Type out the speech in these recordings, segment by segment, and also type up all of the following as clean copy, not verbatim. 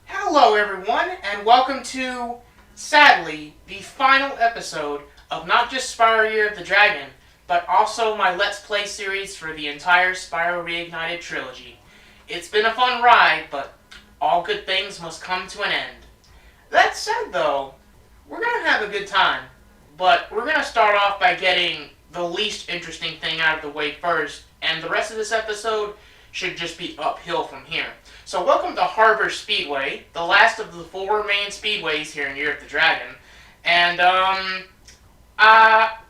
Hello everyone, and welcome to, sadly, the final episode of not just Spyro Year of the Dragon, but also my Let's Play series for the entire Spyro Reignited trilogy. It's been a fun ride, but all good things must come to an end. That said though, we're gonna have a good time, but we're gonna start off by getting the least interesting thing out of the way first, and the rest of this episode should just be uphill from here. So welcome to Harbor Speedway, the last of the four main speedways here in Year of the Dragon. And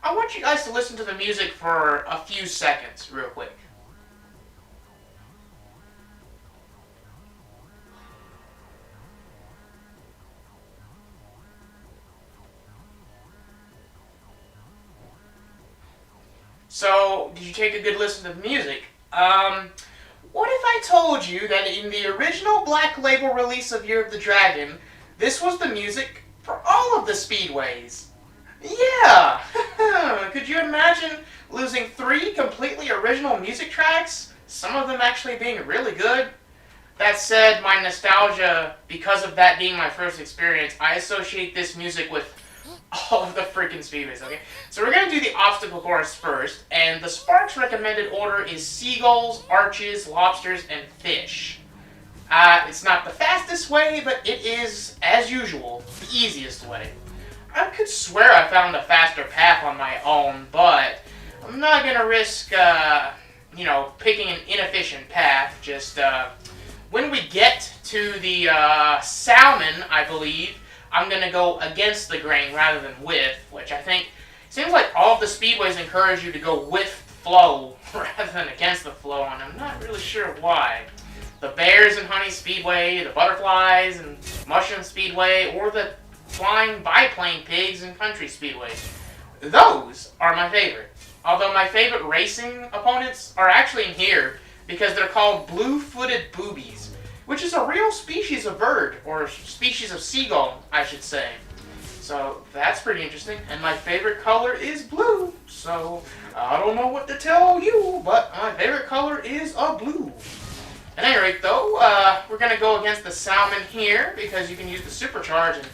I want you guys to listen to the music for a few seconds, real quick. So, did you take a good listen to the music? What if I told you that in the original Black Label release of Year of the Dragon, this was the music for all of the speedways? Yeah! Could you imagine losing 3 completely original music tracks? Some of them actually being really good? That said, my nostalgia, because of that being my first experience, I associate this music with all of the freaking speedways, okay? So we're going to do the obstacle course first, and the Sparks recommended order is seagulls, arches, lobsters, and fish. It's not the fastest way, but it is, as usual, the easiest way. I could swear I found a faster path on my own, but I'm not going to risk, picking an inefficient path. Just, when we get to the salmon, I believe, I'm going to go against the grain rather than with, which I think seems like all of the speedways encourage you to go with flow rather than against the flow, and I'm not really sure why. The Bears and Honey Speedway, the Butterflies and Mushroom Speedway, or the Flying Biplane Pigs and Country Speedway. Those are my favorite. Although my favorite racing opponents are actually in here because they're called blue-footed boobies, which is a real species of bird, or species of seagull, I should say. So that's pretty interesting. And my favorite color is blue. So I don't know what to tell you, but my favorite color is a blue. At any rate, though, we're going to go against the salmon here because you can use the supercharge and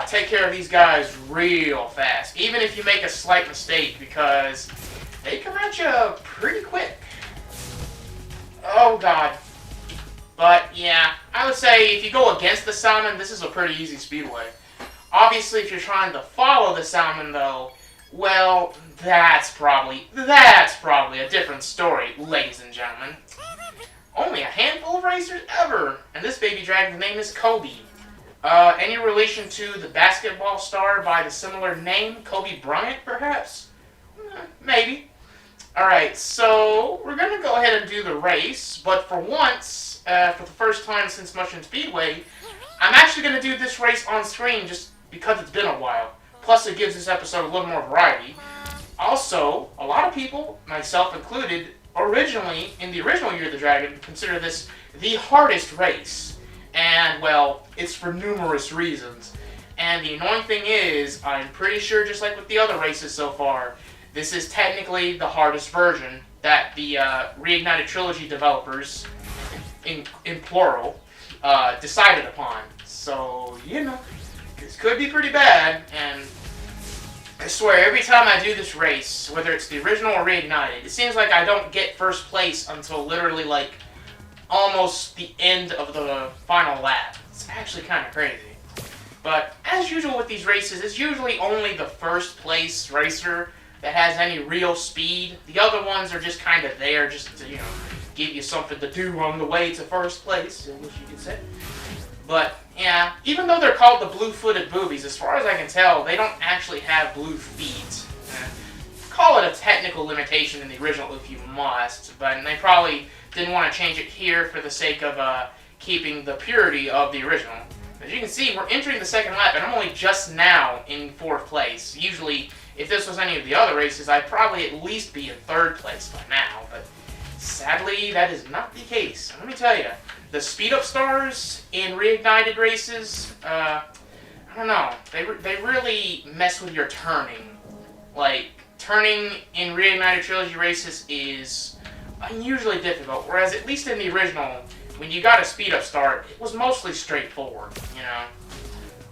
take care of these guys real fast. Even if you make a slight mistake, because they come at you pretty quick. Oh, God. But, yeah, I would say if you go against the salmon, this is a pretty easy speedway. Obviously, if you're trying to follow the salmon, though, well, that's probably a different story, ladies and gentlemen. Only a handful of racers ever, and this baby dragon's name is Kobe. Any relation to the basketball star by the similar name, Kobe Bryant, perhaps? Maybe. Alright, so we're going to go ahead and do the race, but for once, for the first time since Mushroom Speedway, I'm actually going to do this race on screen just because it's been a while. Plus, it gives this episode a little more variety. Also, a lot of people, myself included, originally, in the original Year of the Dragon, consider this the hardest race. And, well, it's for numerous reasons. And the annoying thing is, I'm pretty sure, just like with the other races so far, this is technically the hardest version that the Reignited Trilogy developers, in plural, decided upon. So, this could be pretty bad, and I swear, every time I do this race, whether it's the original or Reignited, it seems like I don't get first place until literally, almost the end of the final lap. It's actually kind of crazy. But, as usual with these races, it's usually only the first place racer that has any real speed. The other ones are just kind of there just to, give you something to do on the way to first place, I wish you could say. But, yeah, even though they're called the blue-footed boobies, as far as I can tell, they don't actually have blue feet. Call it a technical limitation in the original if you must, but they probably didn't want to change it here for the sake of keeping the purity of the original. As you can see, we're entering the second lap, and I'm only just now in 4th place. Usually, if this was any of the other races, I'd probably at least be in 3rd place by now, but sadly, that is not the case. Let me tell you, the speed-up stars in reignited races, I don't know, they really mess with your turning. Like, turning in reignited trilogy races is unusually difficult, whereas at least in the original, when you got a speed-up start, it was mostly straightforward, you know.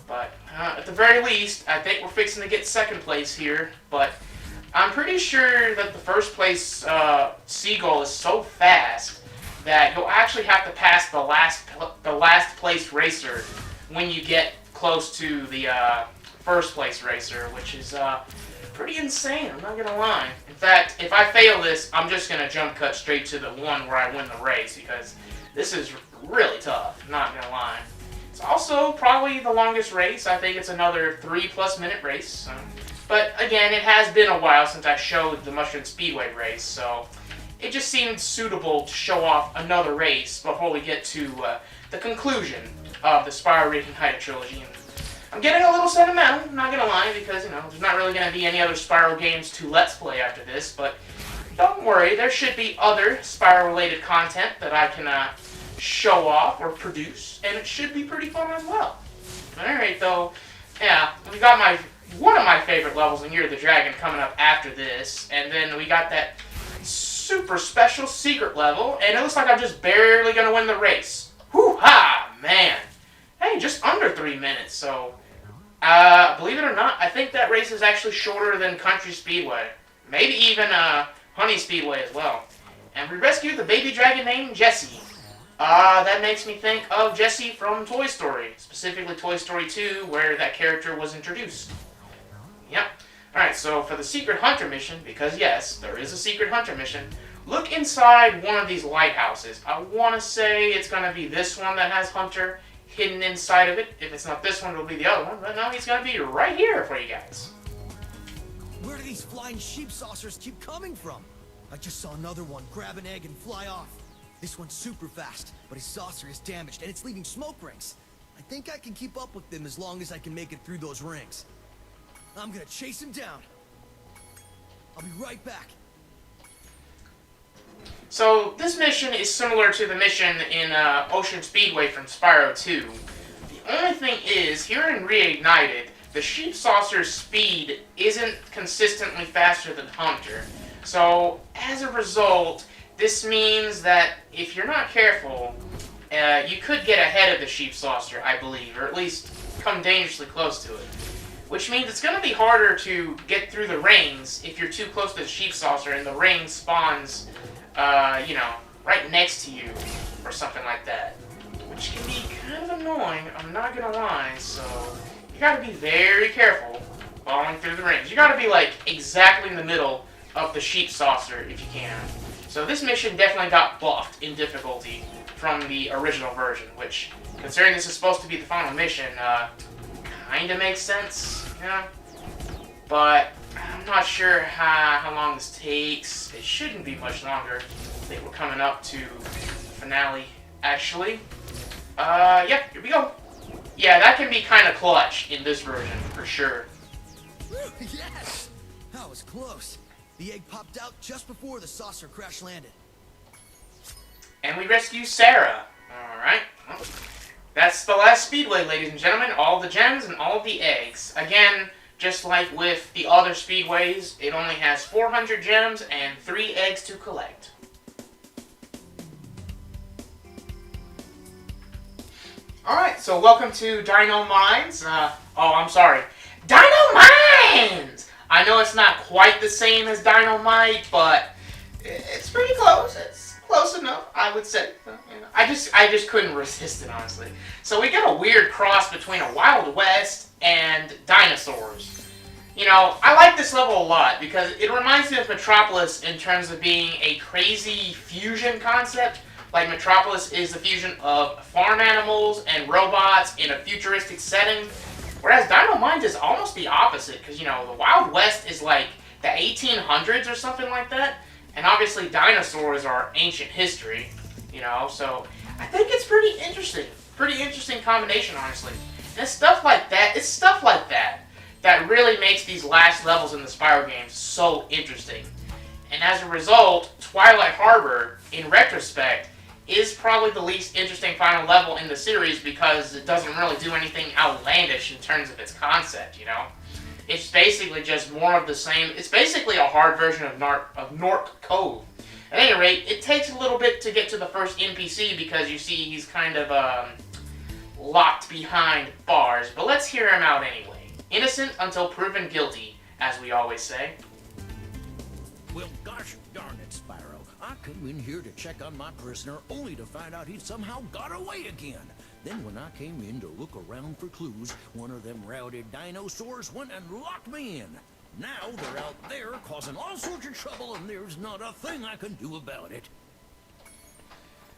But at the very least, I think we're fixing to get 2nd place here, but I'm pretty sure that the 1st place Seagull is so fast that you'll actually have to pass the last place racer when you get close to the 1st place racer, which is pretty insane, I'm not gonna lie. In fact, if I fail this, I'm just gonna jump cut straight to the one where I win the race, because this is really tough, I'm not gonna lie. It's also probably the longest race. I think it's another 3+ minute race. But again, it has been a while since I showed the Mushroom Speedway race, so it just seemed suitable to show off another race before we get to the conclusion of the Spyro Reignited trilogy. And I'm getting a little sentimental, I'm not gonna lie, because, you know, there's not really gonna be any other Spyro games to Let's Play after this, but don't worry, there should be other Spyro-related content that I can show off or produce, and it should be pretty fun as well. Alright, though, yeah, we got one of my favorite levels in Year of the Dragon coming up after this, and then we got that super special secret level, and it looks like I'm just barely gonna win the race. Whoo-ha, man! Hey, just under 3 minutes, so believe it or not, I think that race is actually shorter than Country Speedway. Maybe even Honey Speedway as well. And we rescued the baby dragon named Jessie. That makes me think of Jessie from Toy Story, specifically Toy Story 2, where that character was introduced. Yep. Alright, so for the Secret Hunter mission, because yes, there is a Secret Hunter mission, look inside one of these lighthouses. I want to say it's going to be this one that has Hunter hidden inside of it. If it's not this one, it'll be the other one. But no, he's going to be right here for you guys. Where do these flying sheep saucers keep coming from? I just saw another one grab an egg and fly off. This one's super fast, but his saucer is damaged and it's leaving smoke rings. I think I can keep up with them as long as I can make it through those rings. I'm gonna chase him down. I'll be right back. So this mission is similar to the mission in Ocean Speedway from Spyro 2. The only thing is, here in Reignited, the sheep saucer's speed isn't consistently faster than Hunter. So as a result, this means that if you're not careful, you could get ahead of the sheep saucer, I believe, or at least come dangerously close to it. Which means it's going to be harder to get through the rings if you're too close to the sheep saucer and the ring spawns, you know, right next to you, or something like that. Which can be kind of annoying, I'm not going to lie, so you got to be very careful falling through the rings. You got to be, like, exactly in the middle of the sheep saucer if you can. So this mission definitely got buffed in difficulty from the original version, which, considering this is supposed to be the final mission, kinda makes sense, you know? But I'm not sure how long this takes. It shouldn't be much longer. I think we're coming up to finale, actually. Yep, here we go. Yeah, that can be kind of clutch in this version, for sure. Yes! That was close. The egg popped out just before the saucer crash landed. And we rescue Sarah. Alright. Well, that's the last speedway, ladies and gentlemen. All the gems and all the eggs. Again, just like with the other speedways, it only has 400 gems and 3 eggs to collect. Alright, so welcome to Dino Mines. I'm sorry. Dino Mines! I know it's not quite the same as Dynamite, but it's pretty close. It's close enough, I would say. You know, I just couldn't resist it, honestly. So we got a weird cross between a Wild West and dinosaurs. You know, I like this level a lot because it reminds me of Metropolis in terms of being a crazy fusion concept. Like Metropolis is the fusion of farm animals and robots in a futuristic setting. Whereas Dino Mines is almost the opposite, because, you know, the Wild West is like the 1800s or something like that, and obviously dinosaurs are ancient history, you know, so I think it's pretty interesting. Pretty interesting combination, honestly. And it's stuff like that that really makes these last levels in the Spyro games so interesting. And as a result, Twilight Harbor, in retrospect, is probably the least interesting final level in the series because it doesn't really do anything outlandish in terms of its concept, you know? It's basically just more of the same. It's basically a hard version of Nork Cove. At any rate, it takes a little bit to get to the first NPC because you see he's kind of locked behind bars, but let's hear him out anyway. Innocent until proven guilty, as we always say. Well, gosh darn it, Spyro. I came in here to check on my prisoner only to find out he'd somehow got away again. Then when I came in to look around for clues, one of them routed dinosaurs went and locked me in. Now they're out there causing all sorts of trouble and there's not a thing I can do about it.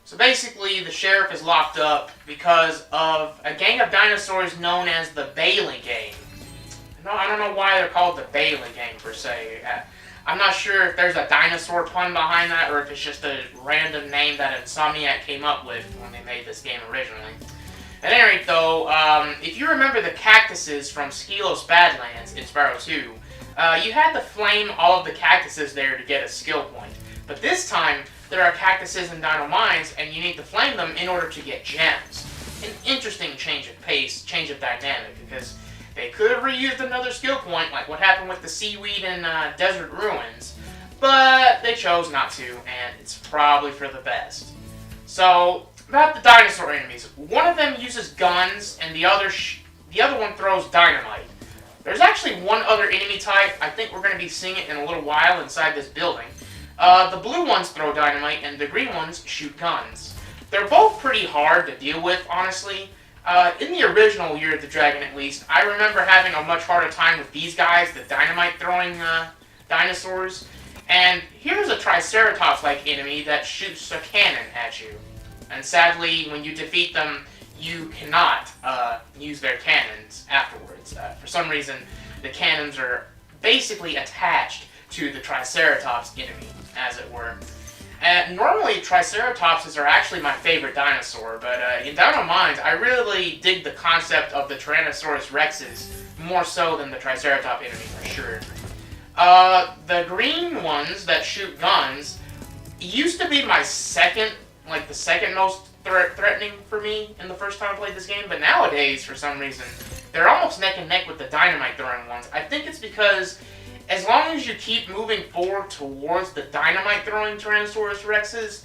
So basically, the sheriff is locked up because of a gang of dinosaurs known as the Bailey Gang. No, I don't know why they're called the Bailey Gang, per se. I'm not sure if there's a dinosaur pun behind that, or if it's just a random name that Insomniac came up with when they made this game originally. At any rate, though, if you remember the cactuses from Skelos Badlands in Spyro 2, you had to flame all of the cactuses there to get a skill point. But this time, there are cactuses in Dino Mines, and you need to flame them in order to get gems. An interesting change of pace, change of dynamic, because they could have reused another skill point, like what happened with the seaweed in Desert Ruins, but they chose not to, and it's probably for the best. So, about the dinosaur enemies. One of them uses guns, and the other one throws dynamite. There's actually one other enemy type. I think we're going to be seeing it in a little while inside this building. The blue ones throw dynamite, and the green ones shoot guns. They're both pretty hard to deal with, honestly. In the original Year of the Dragon, at least, I remember having a much harder time with these guys, the dynamite-throwing dinosaurs. And here's a Triceratops-like enemy that shoots a cannon at you. And sadly, when you defeat them, you cannot use their cannons afterwards. For some reason, the cannons are basically attached to the Triceratops enemy, as it were. Normally, Triceratopses are actually my favorite dinosaur, but in Dino Mines, I really dig the concept of the Tyrannosaurus Rexes more so than the Triceratops enemy, for sure. The green ones that shoot guns used to be my second most threatening for me in the first time I played this game, but nowadays, for some reason, they're almost neck and neck with the dynamite-throwing ones. I think it's because as long as you keep moving forward towards the dynamite-throwing Tyrannosaurus Rexes,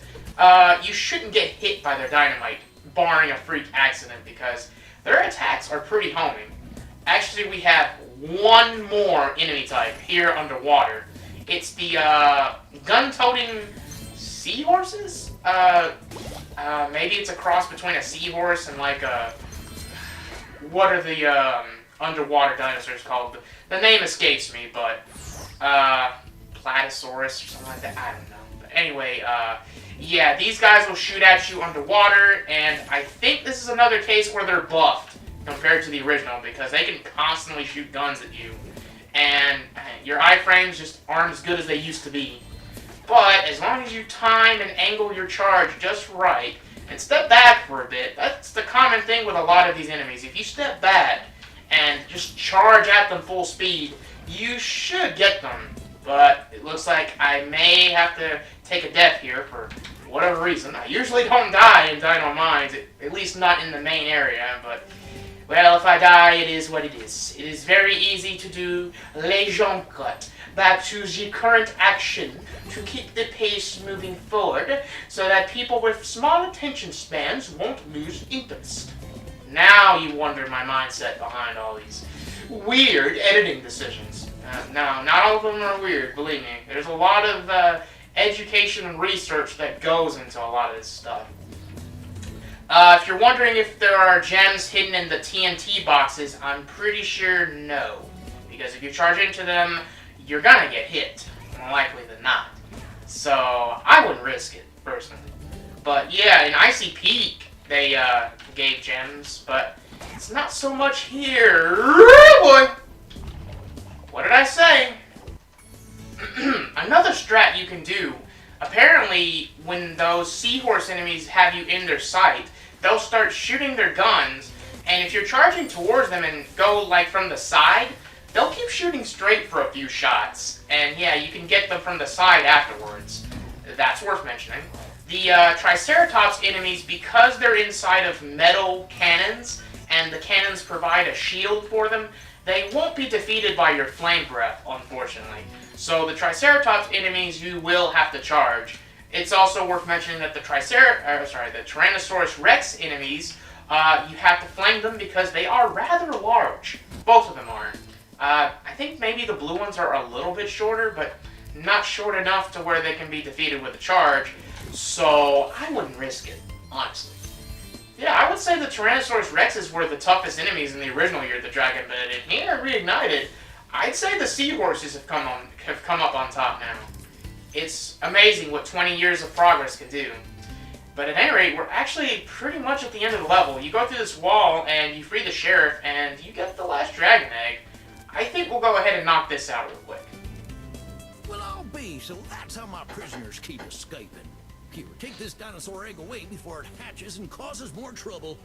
you shouldn't get hit by their dynamite, barring a freak accident, because their attacks are pretty homing. Actually, we have one more enemy type here underwater. It's the gun-toting seahorses? Maybe it's a cross between a seahorse and like a... What are the underwater dinosaurs called? The name escapes me, but Platysaurus or something like that. I don't know. But anyway, yeah, these guys will shoot at you underwater, and I think this is another case where they're buffed compared to the original because they can constantly shoot guns at you, and your iframes just aren't as good as they used to be. But as long as you time and angle your charge just right and step back for a bit, that's the common thing with a lot of these enemies. If you step back and just charge at them full speed, you should get them. But it looks like I may have to take a death here for whatever reason. I usually don't die in Dino Mines, at least not in the main area, but well, if I die, it is what it is. It is very easy to do les jump cut back to the current action to keep the pace moving forward so that people with small attention spans won't lose interest. Now you wonder my mindset behind all these weird editing decisions. No, not all of them are weird, believe me. There's a lot of education and research that goes into a lot of this stuff. If you're wondering if there are gems hidden in the TNT boxes, I'm pretty sure no. Because if you charge into them, you're gonna get hit, more likely than not. So, I wouldn't risk it, personally. But yeah, in Icy Peak, they gave gems, but it's not so much here. Boy! What did I say? Another strat you can do, apparently when those seahorse enemies have you in their sight, they'll start shooting their guns, and if you're charging towards them and go like from the side, they'll keep shooting straight for a few shots. And yeah, you can get them from the side afterwards. That's worth mentioning. The Triceratops enemies, because they're inside of metal cannons, and the cannons provide a shield for them, they won't be defeated by your flame breath, unfortunately. So the Triceratops enemies you will have to charge. It's also worth mentioning that the Tyrannosaurus Rex enemies, you have to flame them because they are rather large. Both of them are. I think maybe the blue ones are a little bit shorter, but not short enough to where they can be defeated with a charge. So I wouldn't risk it, honestly. Yeah, I would say the Tyrannosaurus Rexes were the toughest enemies in the original Year of the Dragon, but in here, Reignited, I'd say the seahorses have come up on top now. It's amazing what 20 years of progress can do. But at any rate, we're actually pretty much at the end of the level. You go through this wall, and you free the sheriff, and you get the last dragon egg. I think we'll go ahead and knock this out real quick. Well, I'll be, so that's how my prisoners keep escaping. Here, take this dinosaur egg away before it hatches and causes more trouble.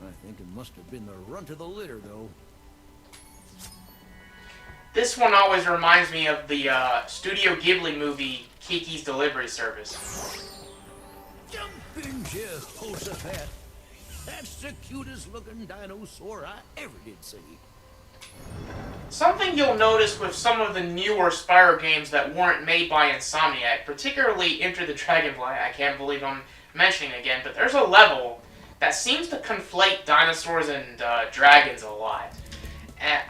I think it must have been the runt of the litter, though. This one always reminds me of the Studio Ghibli movie, Kiki's Delivery Service. Jumpin' Jehoshaphat! That's the cutest looking dinosaur I ever did see. Something you'll notice with some of the newer Spyro games that weren't made by Insomniac, particularly Enter the Dragonfly, I can't believe I'm mentioning it again, but there's a level that seems to conflate dinosaurs and dragons a lot.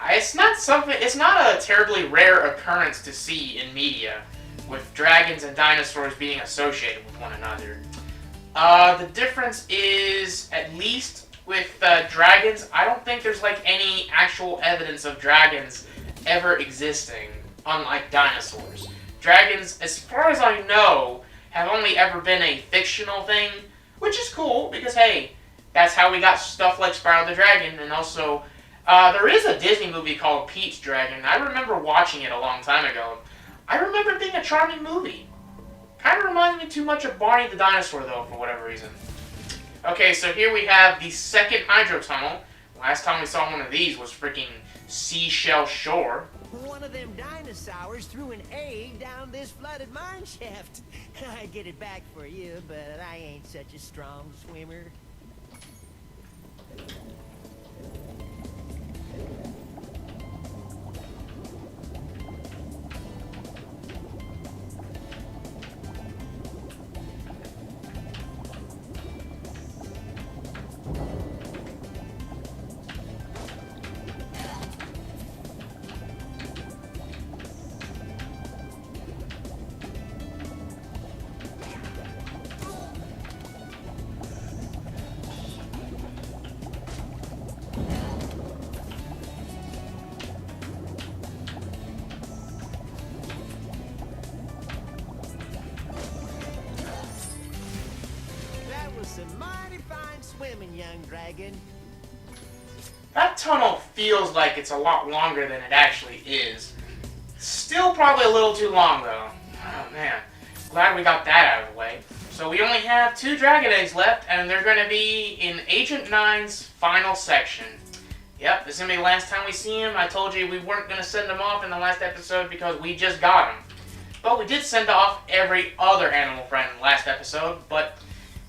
It's not a terribly rare occurrence to see in media, with dragons and dinosaurs being associated with one another. The difference is, at least with dragons, I don't think there's like any actual evidence of dragons ever existing, unlike dinosaurs. Dragons, as far as I know, have only ever been a fictional thing, which is cool, because hey, that's how we got stuff like Spyro the Dragon, and also, there is a Disney movie called Pete's Dragon. I remember watching it a long time ago. I remember it being a charming movie. Kind of reminds me too much of Barney the Dinosaur, though, for whatever reason. Okay, so here we have the second hydro tunnel. Last time we saw one of these was freaking Seashell Shore. One of them dinosaurs threw an egg down this flooded mine shaft. I get it back for you, but I ain't such a strong swimmer. Some mighty fine swimming, young dragon. That tunnel feels like it's a lot longer than it actually is. Still probably a little too long, though. Oh, man. Glad we got that out of the way. So we only have 2 dragon eggs left, and they're going to be in Agent 9's final section. Yep, this is going to be the last time we see him. I told you we weren't going to send him off in the last episode because we just got him. But we did send off every other animal friend last episode, but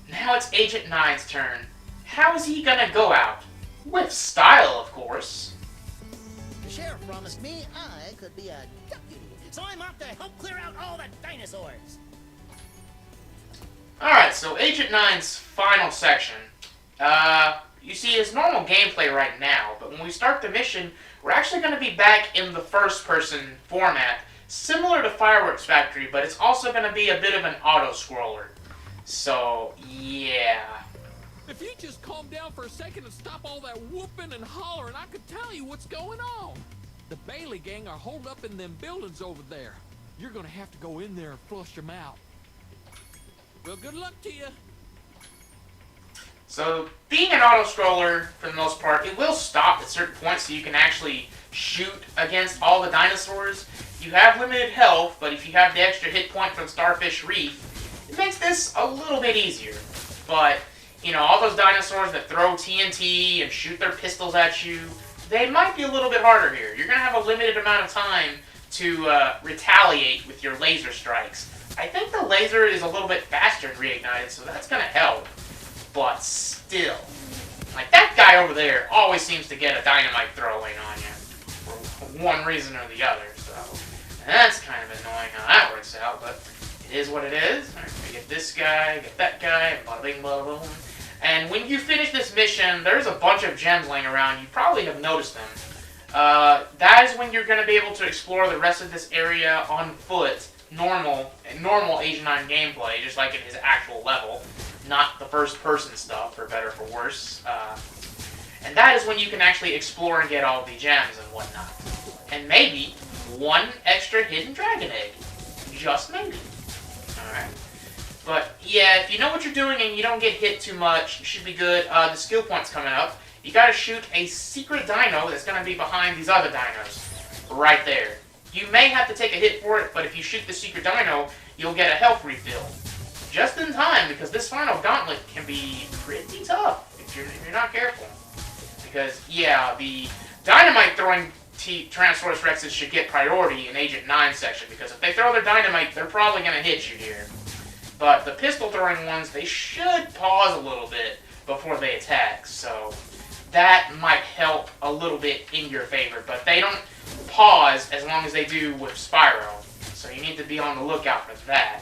now it's Agent 9's turn. How is he gonna go out? With style, of course. The sheriff promised me I could be a deputy, so I'm off to help clear out all the dinosaurs. Alright, so Agent 9's final section. You see his normal gameplay right now, but when we start the mission, we're actually going to be back in the first-person format, similar to Fireworks Factory, but it's also going to be a bit of an auto-scroller. So, yeah. If you just calm down for a second and stop all that whooping and hollering, I could tell you what's going on. The Bailey gang are holed up in them buildings over there. You're gonna have to go in there and flush them out. Well, good luck to you. So, being an auto-scroller, for the most part, it will stop at certain points so you can actually shoot against all the dinosaurs. You have limited health, but if you have the extra hit point from Starfish Reef, it makes this a little bit easier. But you know, all those dinosaurs that throw TNT and shoot their pistols at you, they might be a little bit harder here. You're going to have a limited amount of time to retaliate with your laser strikes. I think the laser is a little bit faster in Reignited, so that's going to help. But still, like that guy over there always seems to get a dynamite throwing on you for one reason or the other. So that's kind of annoying how that works out, but it is what it is. All right, I get this guy, get that guy, and bada bing, bada boom. And when you finish this mission, there's a bunch of gems laying around. You probably have noticed them. That is when you're going to be able to explore the rest of this area on foot, normal Agent 9 gameplay, just like in his actual level, not the first-person stuff, for better or for worse. And that is when you can actually explore and get all the gems and whatnot. And maybe one extra hidden dragon egg. Just maybe. Alright. But, yeah, if you know what you're doing and you don't get hit too much, you should be good. The skill point's coming up. You gotta shoot a secret dino that's gonna be behind these other dinos. Right there. You may have to take a hit for it, but if you shoot the secret dino, you'll get a health refill. Just in time, because this final gauntlet can be pretty tough if you're not careful. Because, yeah, the dynamite-throwing Tyrannosaurus Rexes should get priority in Agent 9 section, because if they throw their dynamite, they're probably gonna hit you here. But the pistol-throwing ones, they should pause a little bit before they attack, so that might help a little bit in your favor. But they don't pause as long as they do with Spyro, so you need to be on the lookout for that.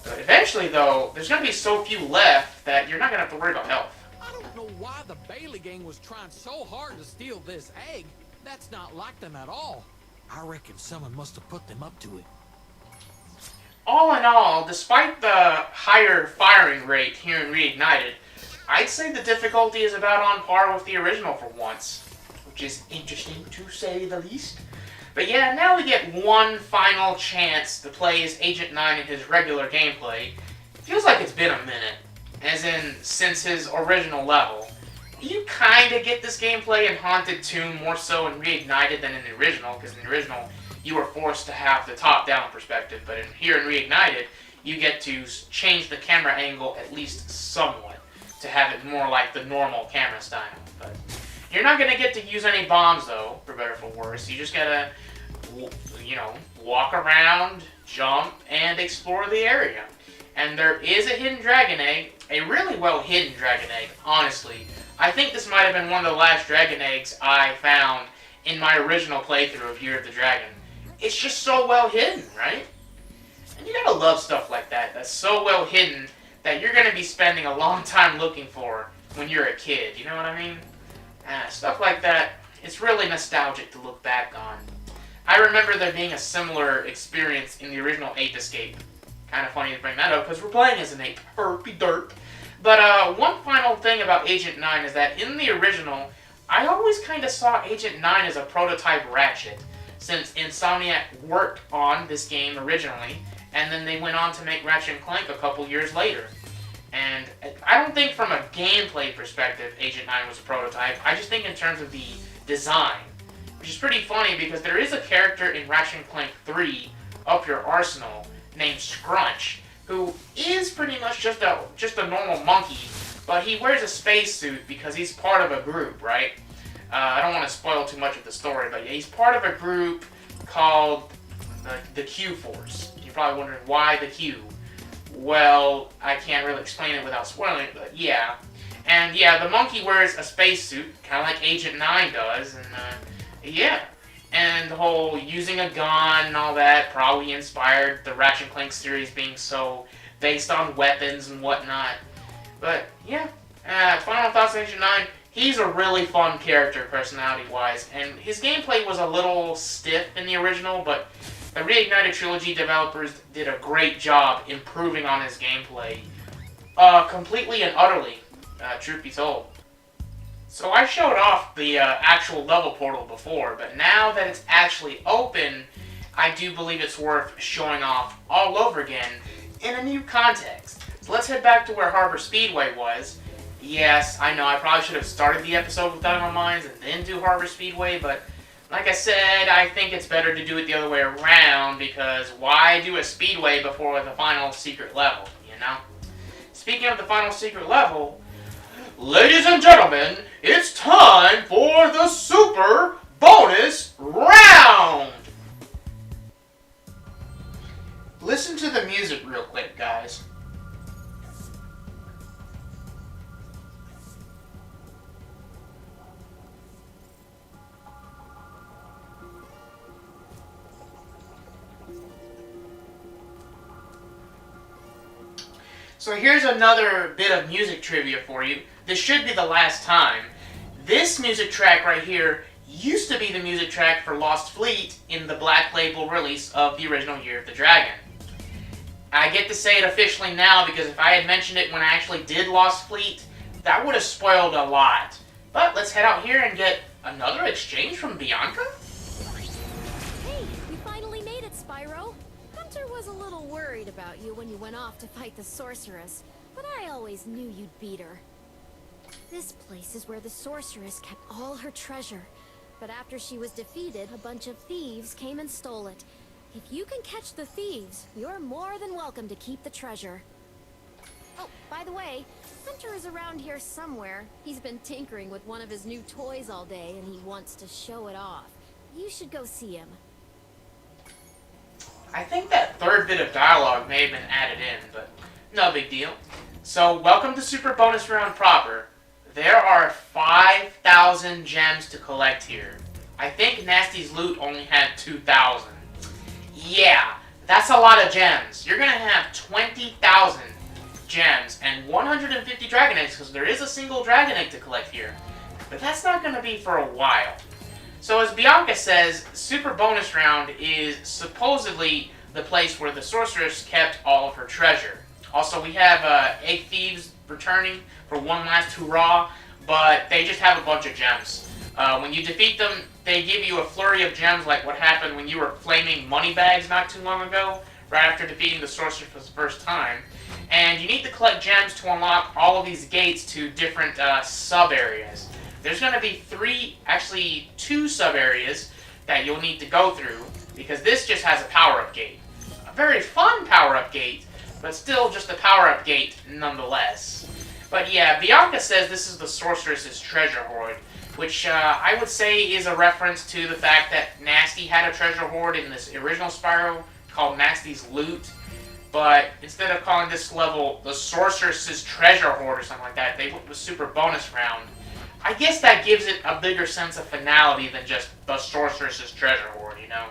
But eventually, though, there's going to be so few left that you're not going to have to worry about health. I don't know why the Bailey gang was trying so hard to steal this egg. That's not like them at all. I reckon someone must have put them up to it. All in all, despite the higher firing rate here in Reignited, I'd say the difficulty is about on par with the original for once, which is interesting to say the least. But yeah, now we get one final chance to play as Agent 9 in his regular gameplay. Feels like it's been a minute, as in since his original level. You kinda get this gameplay in Haunted 2 more so in Reignited than in the original, because in the original you were forced to have the top-down perspective, but here in Reignited, you get to change the camera angle at least somewhat to have it more like the normal camera style. But you're not going to get to use any bombs, though, for better or for worse. You just got to, you know, walk around, jump, and explore the area. And there is a hidden dragon egg, a really well-hidden dragon egg, honestly. I think this might have been one of the last dragon eggs I found in my original playthrough of Year of the Dragon. It's just so well hidden, right? And you gotta love stuff like that, that's so well hidden that you're gonna be spending a long time looking for when you're a kid, you know what I mean? Stuff like that, it's really nostalgic to look back on. I remember there being a similar experience in the original Ape Escape. Kind of funny to bring that up, because we're playing as an ape. Herpy derp. But one final thing about Agent 9 is that in the original, I always kind of saw Agent 9 as a prototype Ratchet, since Insomniac worked on this game originally, and then they went on to make Ratchet & Clank a couple years later. And I don't think from a gameplay perspective Agent 9 was a prototype, I just think in terms of the design. Which is pretty funny because there is a character in Ratchet & Clank 3, Up Your Arsenal, named Scrunch, who is pretty much just a normal monkey, but he wears a spacesuit because he's part of a group, right? I don't want to spoil too much of the story, but he's part of a group called the Q Force. You're probably wondering why the Q. Well, I can't really explain it without spoiling it, but yeah. And yeah, the monkey wears a spacesuit, kind of like Agent 9 does, and yeah. And the whole using a gun and all that probably inspired the Ratchet & Clank series being so based on weapons and whatnot. But yeah, final thoughts on Agent 9. He's a really fun character personality-wise, and his gameplay was a little stiff in the original, but the Reignited Trilogy developers did a great job improving on his gameplay. Completely and utterly, truth be told. So I showed off the actual level portal before, but now that it's actually open, I do believe it's worth showing off all over again in a new context. So let's head back to where Harbor Speedway was. Yes, I know, I probably should have started the episode with Dynamo Mines and then do Harbor Speedway, but like I said, I think it's better to do it the other way around, because why do a speedway before the final secret level, you know? Speaking of the final secret level, ladies and gentlemen, it's time for the Super Bonus Round! Listen to the music real quick, guys. So here's another bit of music trivia for you. This should be the last time. This music track right here used to be the music track for Lost Fleet in the Black Label release of the original Year of the Dragon. I get to say it officially now because if I had mentioned it when I actually did Lost Fleet, that would have spoiled a lot. But let's head out here and get another exchange from Bianca. Hey, we finally made it, Spyro. Hunter was a little worried about you when you went off to fight the sorceress, but I always knew you'd beat her. This place is where the sorceress kept all her treasure, but after she was defeated, a bunch of thieves came and stole it. If you can catch the thieves, you're more than welcome to keep the treasure. Oh, by the way, Hunter is around here somewhere. He's been tinkering with one of his new toys all day, and he wants to show it off. You should go see him. I think that third bit of dialogue may have been added in, but no big deal. So, welcome to Super Bonus Round proper. There are 5,000 gems to collect here. I think Nasty's loot only had 2,000. Yeah, that's a lot of gems. You're gonna have 20,000 gems and 150 dragon eggs because there is a single dragon egg to collect here. But that's not gonna be for a while. So as Bianca says, Super Bonus Round is supposedly the place where the sorceress kept all of her treasure. Also, we have egg thieves returning for one last hurrah, but they just have a bunch of gems. When you defeat them, they give you a flurry of gems like what happened when you were flaming money bags not too long ago, right after defeating the sorceress for the first time. And you need to collect gems to unlock all of these gates to different sub-areas. There's going to be two sub-areas that you'll need to go through, because this just has a power-up gate. A very fun power-up gate, but still just a power-up gate nonetheless. But yeah, Bianca says this is the sorceress's treasure hoard, which I would say is a reference to the fact that Nasty had a treasure hoard in this original Spyro called Nasty's Loot. But instead of calling this level the sorceress's treasure hoard or something like that, they went with Super Bonus Round. I guess that gives it a bigger sense of finality than just the sorceress's treasure hoard, you know?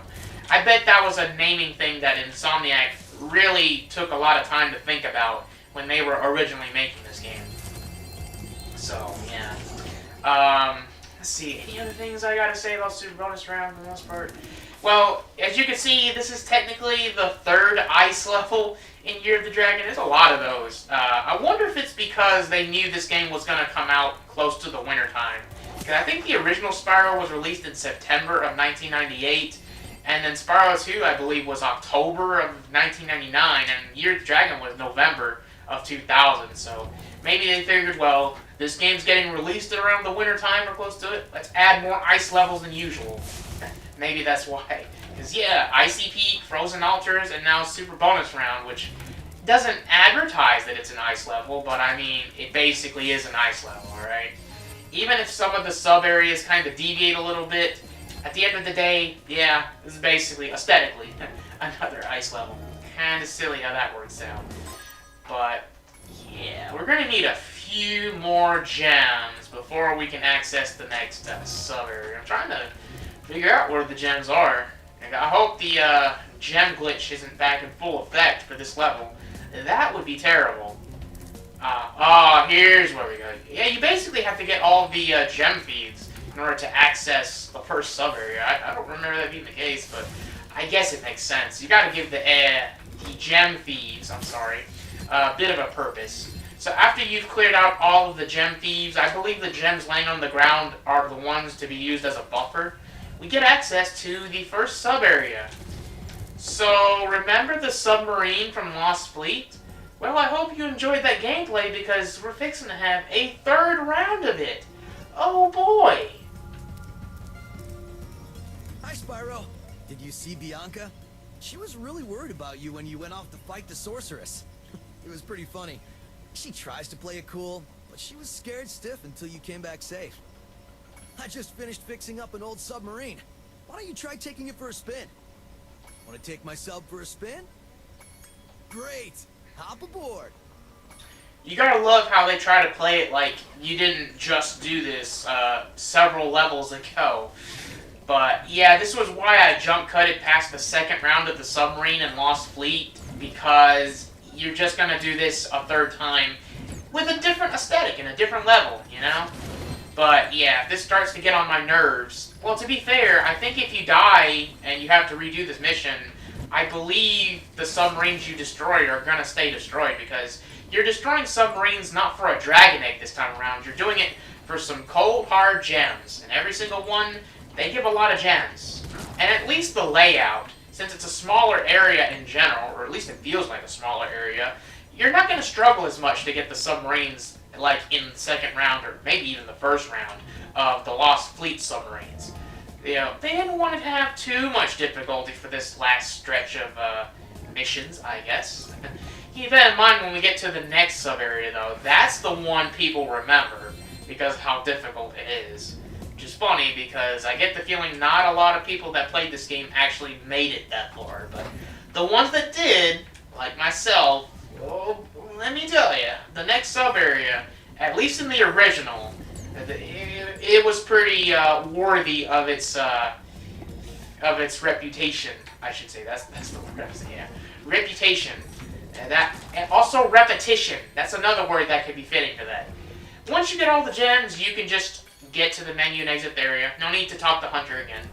I bet that was a naming thing that Insomniac really took a lot of time to think about when they were originally making this game. So, yeah. Let's see, any other things I gotta say about Super Bonus Round for the most part? Well, as you can see, this is technically the third ice level in Year of the Dragon. There's a lot of those. I wonder if it's because they knew this game was going to come out close to the winter time. Because I think the original Spyro was released in September of 1998, and then Spyro 2, I believe, was October of 1999, and Year of the Dragon was November of 2000, so maybe they figured, well, this game's getting released around the winter time or close to it, let's add more ice levels than usual. Maybe that's why. Because, yeah, Icy Peak, Frozen Altars, and now Super Bonus Round, which doesn't advertise that it's an ice level, but I mean, it basically is an ice level, alright? Even if some of the sub-areas kind of deviate a little bit, at the end of the day, yeah, this is basically, aesthetically, another ice level. Kinda silly how that works out. But, yeah, we're gonna need a few more gems before we can access the next sub-area. I'm trying to figure out where the gems are. And I hope the gem glitch isn't back in full effect for this level. That would be terrible. Here's where we go. Yeah, you basically have to get all the gem feeds in order to access the first sub-area. I don't remember that being the case, but I guess it makes sense. You gotta give the gem thieves, a bit of a purpose. So after you've cleared out all of the gem thieves, I believe the gems laying on the ground are the ones to be used as a buffer. We get access to the first sub-area. So, remember the submarine from Lost Fleet? Well, I hope you enjoyed that gameplay because we're fixing to have a third round of it. Oh boy! Hi, Spyro. Did you see Bianca? She was really worried about you when you went off to fight the sorceress. It was pretty funny. She tries to play it cool, but she was scared stiff until you came back safe. I just finished fixing up an old submarine. Why don't you try taking it for a spin? Want to take my sub for a spin? Great! Hop aboard! You gotta love how they try to play it like you didn't just do this several levels ago. But yeah, this was why I jump cutted past the second round of the submarine and Lost Fleet, because you're just gonna do this a third time with a different aesthetic and a different level, you know? But yeah, if this starts to get on my nerves, well, to be fair, I think if you die and you have to redo this mission, I believe the submarines you destroyed are gonna stay destroyed, because you're destroying submarines not for a dragon egg this time around. You're doing it for some cold, hard gems. And every single one, they give a lot of gems. And at least the layout, since it's a smaller area in general, or at least it feels like a smaller area, you're not going to struggle as much to get the submarines like in the second round, or maybe even the first round, of the Lost Fleet submarines. You know, they didn't want to have too much difficulty for this last stretch of missions, I guess. Keep that in mind when we get to the next sub-area, though. That's the one people remember, because of how difficult it is. Which is funny, because I get the feeling not a lot of people that played this game actually made it that far. But the ones that did, like myself, well, let me tell you, the next sub-area, at least in the original, it was pretty worthy of its reputation, I should say. That's the word I was saying, yeah. Reputation. And also repetition. That's another word that could be fitting for that. Once you get all the gems, you can just get to the menu and exit the area. No need to talk to Hunter again.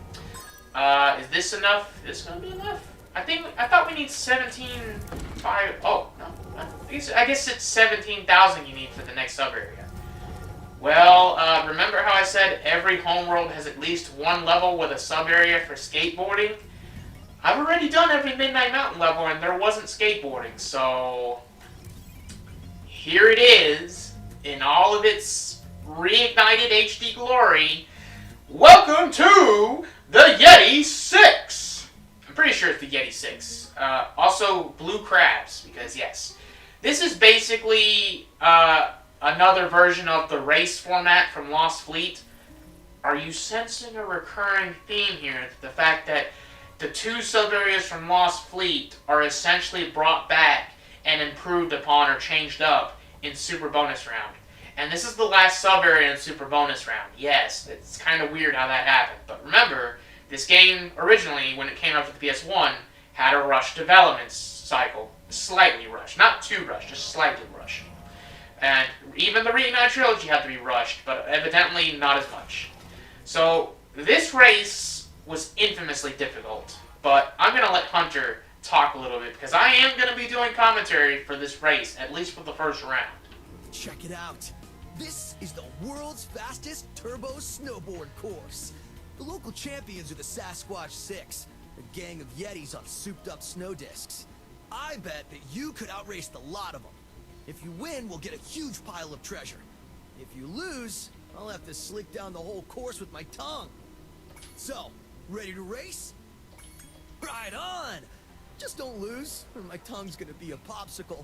Is this enough? Is this gonna be enough? I thought we need 17,500. Oh no. I guess it's 17,000 you need for the next sub area. Well, remember how I said every homeworld has at least one level with a sub area for skateboarding? I've already done every Midnight Mountain level and there wasn't skateboarding, so here it is in all of its reignited HD glory. Welcome to the Yeti 6! I'm pretty sure it's the Yeti 6. Also, blue crabs, because yes. This is basically another version of the race format from Lost Fleet. Are you sensing a recurring theme here? The fact that the two sub-areas from Lost Fleet are essentially brought back and improved upon or changed up in Super Bonus Round. And this is the last sub-area in Super Bonus Round. Yes, it's kind of weird how that happened. But remember, this game originally, when it came out to the PS1, had a rushed development cycle. Slightly rushed. Not too rushed, just slightly rushed. And even the Reignite Trilogy had to be rushed, but evidently not as much. So, this race was infamously difficult, but I'm going to let Hunter talk a little bit, because I am going to be doing commentary for this race, at least for the first round. Check it out. This is the world's fastest turbo snowboard course. The local champions are the Sasquatch 6, a gang of Yetis on souped-up snow discs. I bet that you could outrace the lot of them. If you win, we'll get a huge pile of treasure. If you lose, I'll have to slick down the whole course with my tongue. So, ready to race? Right on! Just don't lose, or my tongue's gonna be a popsicle.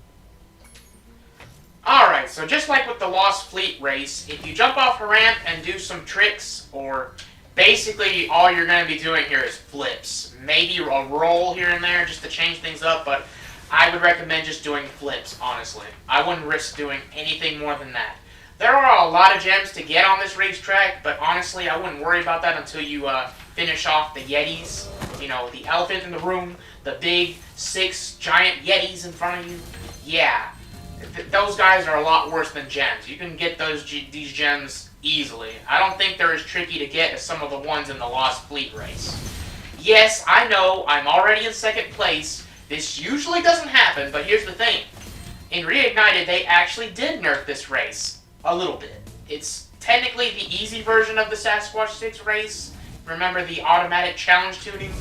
Alright, so just like with the Lost Fleet race, if you jump off a ramp and do some tricks, or basically all you're going to be doing here is flips. Maybe a roll here and there just to change things up, but I would recommend just doing flips, honestly. I wouldn't risk doing anything more than that. There are a lot of gems to get on this racetrack, but honestly, I wouldn't worry about that until you finish off the Yetis. You know, the elephant in the room, the big 6 giant Yetis in front of you. Yeah, those guys are a lot worse than gems. You can get these gems easily. I don't think they're as tricky to get as some of the ones in the Lost Fleet race. Yes, I know, I'm already in second place. This usually doesn't happen, but here's the thing. In Reignited, they actually did nerf this race. A little bit. It's technically the easy version of the Sasquatch 6 race. Remember, the automatic challenge tuning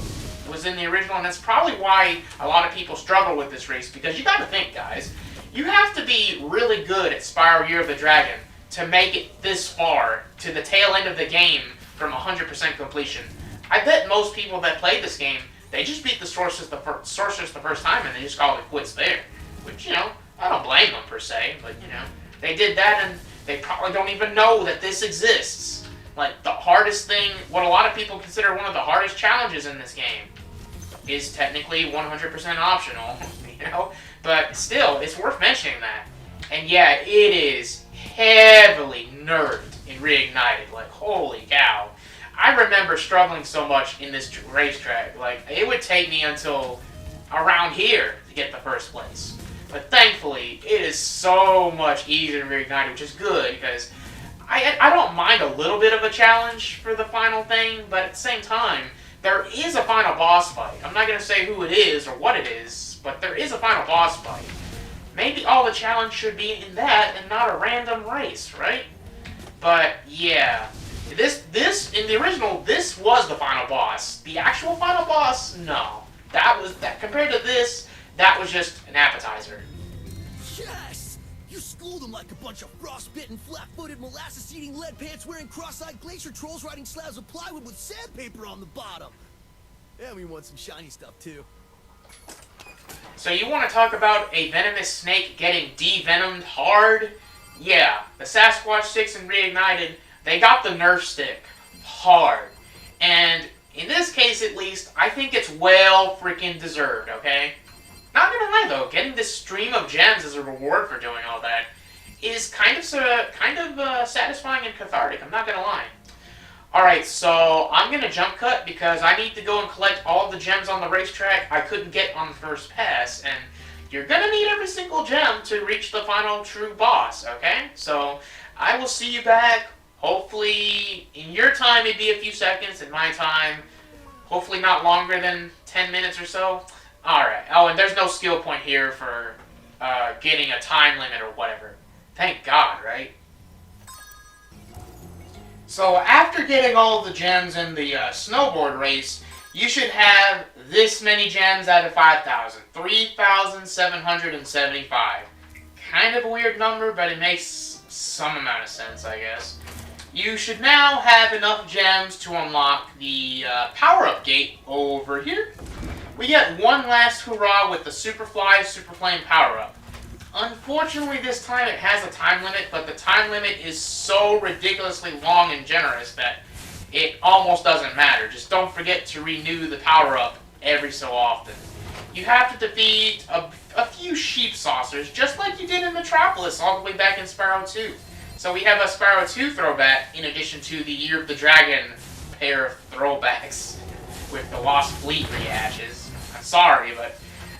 was in the original, and that's probably why a lot of people struggle with this race, because you gotta think, guys, you have to be really good at Spyro Year of the Dragon to make it this far to the tail end of the game from 100% completion. I bet most people that played this game, they just beat the sorceress the first time and they just called it quits there. Which, you know, I don't blame them per se, but, you know, they did that and They probably don't even know that this exists. Like, the hardest thing, what a lot of people consider one of the hardest challenges in this game, is technically 100% optional, you know? But still, it's worth mentioning that. And yeah, it is heavily nerfed in Reignited. Like, holy cow. I remember struggling so much in this racetrack. Like, it would take me until around here to get the first place. But thankfully, it is so much easier in Reignited, which is good, because I don't mind a little bit of a challenge for the final thing, but at the same time, there is a final boss fight. I'm not going to say who it is or what it is, but there is a final boss fight. Maybe all the challenge should be in that and not a random race, right? But yeah, this in the original, this was the final boss. The actual final boss, no. That compared to this, that was just an appetizer. Yes! You schooled them like a bunch of frostbitten, flat-footed, molasses-eating, lead-pants-wearing, cross-eyed glacier trolls riding slabs of plywood with sandpaper on the bottom. And we want some shiny stuff, too. So you want to talk about a venomous snake getting de-venomed hard? Yeah, the Sasquatch 6 and Reignited, they got the nerf stick hard. And in this case, at least, I think it's well freaking deserved, okay? Not gonna lie though, getting this stream of gems as a reward for doing all that is kind of satisfying and cathartic, I'm not gonna lie. Alright, so I'm gonna jump cut because I need to go and collect all the gems on the racetrack I couldn't get on the first pass, and you're gonna need every single gem to reach the final true boss, okay? So, I will see you back, hopefully, in your time it'd be a few seconds, in my time, hopefully not longer than 10 minutes or so. Alright, oh, and there's no skill point here for getting a time limit or whatever. Thank God, right? So after getting all the gems in the snowboard race, you should have this many gems out of 5,000. 3,775. Kind of a weird number, but it makes some amount of sense, I guess. You should now have enough gems to unlock the power-up gate over here. We get one last hurrah with the Superfly Super Flame power-up. Unfortunately, this time it has a time limit, but the time limit is so ridiculously long and generous that it almost doesn't matter. Just don't forget to renew the power-up every so often. You have to defeat a few sheep saucers, just like you did in Metropolis all the way back in Spyro 2. So we have a Spyro 2 throwback in addition to the Year of the Dragon pair of throwbacks with the Lost Fleet rehashes. I'm sorry, but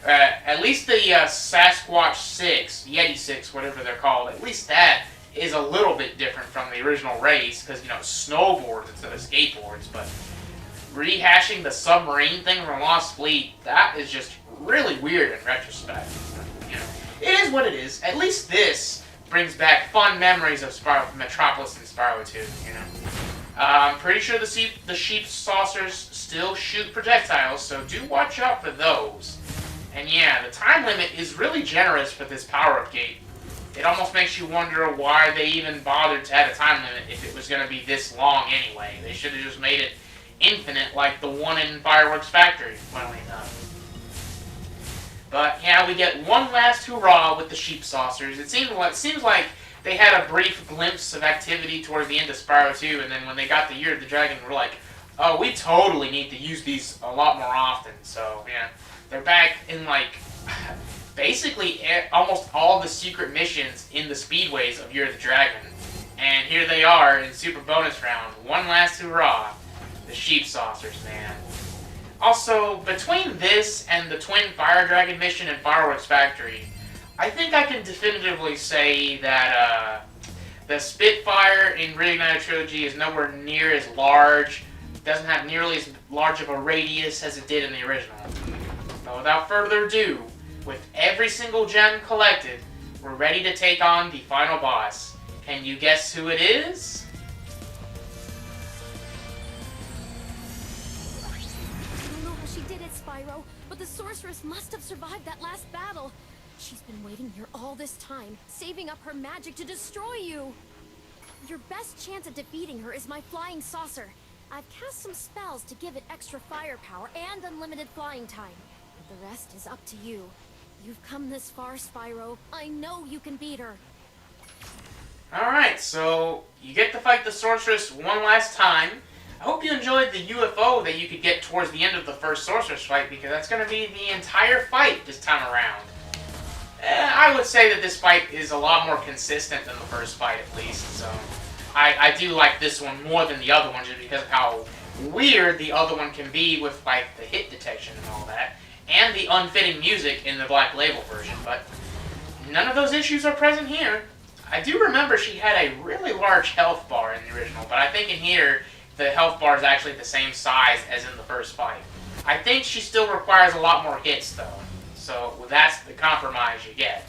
at least the Sasquatch 6, Yeti 6, whatever they're called, at least that is a little bit different from the original race, because, you know, snowboards instead of skateboards, but rehashing the submarine thing from Lost Fleet, that is just really weird in retrospect. You know, it is what it is. At least this brings back fun memories of Spyro, Metropolis and Spyro 2, you know. I'm pretty sure the sheep saucers still shoot projectiles, so do watch out for those. And yeah, the time limit is really generous for this power-up gate. It almost makes you wonder why they even bothered to add a time limit if it was going to be this long anyway. They should have just made it infinite like the one in Fireworks Factory, funnily enough. But yeah, we get one last hurrah with the sheep saucers. It seems like they had a brief glimpse of activity toward the end of Spyro 2, and then when they got the Year of the Dragon, we're like, oh, we totally need to use these a lot more often. So yeah, they're back in like basically almost all the secret missions in the speedways of Year of the Dragon. And here they are in Super Bonus Round. One last hurrah. The sheep saucers, man. Also, between this and the Twin Fire Dragon mission in Fireworks Factory, I think I can definitively say that the Spitfire in Reignited Trilogy is nowhere near as large, doesn't have nearly as large of a radius as it did in the original. So without further ado, with every single gem collected, we're ready to take on the final boss. Can you guess who it is? I don't know how she did it, Spyro, but the sorceress must have survived that last battle. She's been waiting here all this time, saving up her magic to destroy you. Your best chance at defeating her is my flying saucer. I've cast some spells to give it extra firepower and unlimited flying time. But the rest is up to you. You've come this far, Spyro. I know you can beat her. Alright, so you get to fight the sorceress one last time. I hope you enjoyed the UFO that you could get towards the end of the first sorceress fight, because that's going to be the entire fight this time around. I would say that this fight is a lot more consistent than the first fight, at least, so I do like this one more than the other one, just because of how weird the other one can be with, like, the hit detection and all that, and the unfitting music in the Black Label version, but none of those issues are present here. I do remember she had a really large health bar in the original, but I think in here, the health bar is actually the same size as in the first fight. I think she still requires a lot more hits, though, so that's the compromise you get.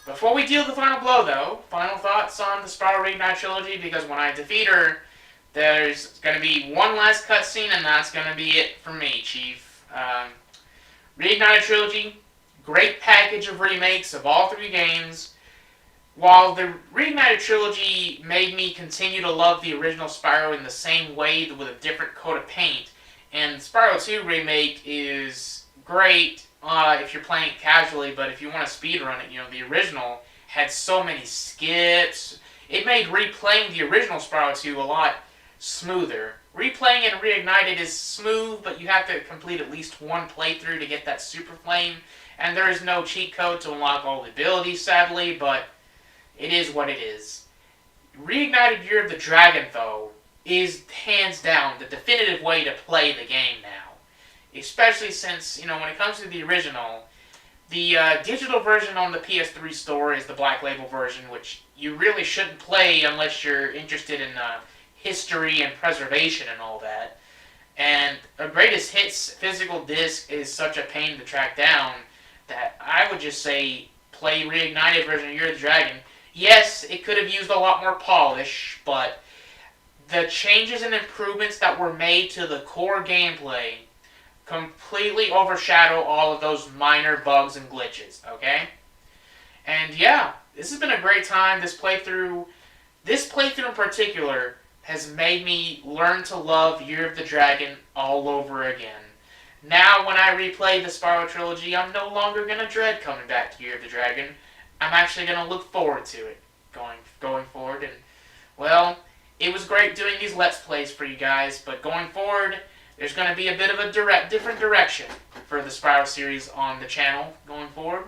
Before we deal the final blow, though, final thoughts on the Spyro Reignite trilogy, because when I defeat her, there's going to be one last cutscene, and that's going to be it for me, Chief. Reignited trilogy, great package of remakes of all 3 games. While the Reignited trilogy made me continue to love the original Spyro in the same way with a different coat of paint, and Spyro 2 Remake is great if you're playing it casually, but if you want to speedrun it, the original had so many skips. It made replaying the original Spyro 2 a lot smoother. Replaying it in Reignited is smooth, but you have to complete at least one playthrough to get that Super Flame, and there is no cheat code to unlock all the abilities, sadly, but it is what it is. Reignited Year of the Dragon, though, is hands down the definitive way to play the game now. Especially since, when it comes to the original, the digital version on the PS3 store is the Black Label version, which you really shouldn't play unless you're interested in history and preservation and all that. And a Greatest Hits physical disc is such a pain to track down that I would just say play Reignited version of Year of the Dragon. Yes, it could have used a lot more polish, but the changes and improvements that were made to the core gameplay completely overshadow all of those minor bugs and glitches, okay? And yeah, this has been a great time. This playthrough in particular has made me learn to love Year of the Dragon all over again. Now, when I replay the Spyro trilogy, I'm no longer going to dread coming back to Year of the Dragon. I'm actually going to look forward to it going forward. And, well, it was great doing these Let's Plays for you guys, but going forward, there's going to be a bit of a different direction for the Spyro series on the channel going forward.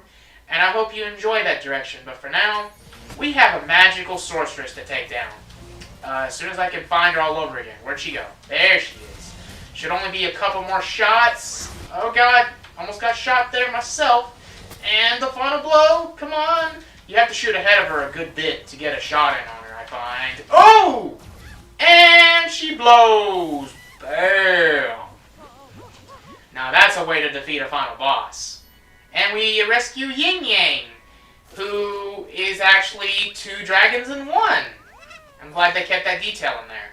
And I hope you enjoy that direction. But for now, we have a magical sorceress to take down. As soon as I can find her all over again. Where'd she go? There she is. Should only be a couple more shots. Oh god, almost got shot there myself. And the final blow, come on. You have to shoot ahead of her a good bit to get a shot in on her, I find. Oh! And she blows. Bam. Now that's a way to defeat a final boss. And we rescue Yin Yang, who is actually 2 dragons in 1. I'm glad they kept that detail in there.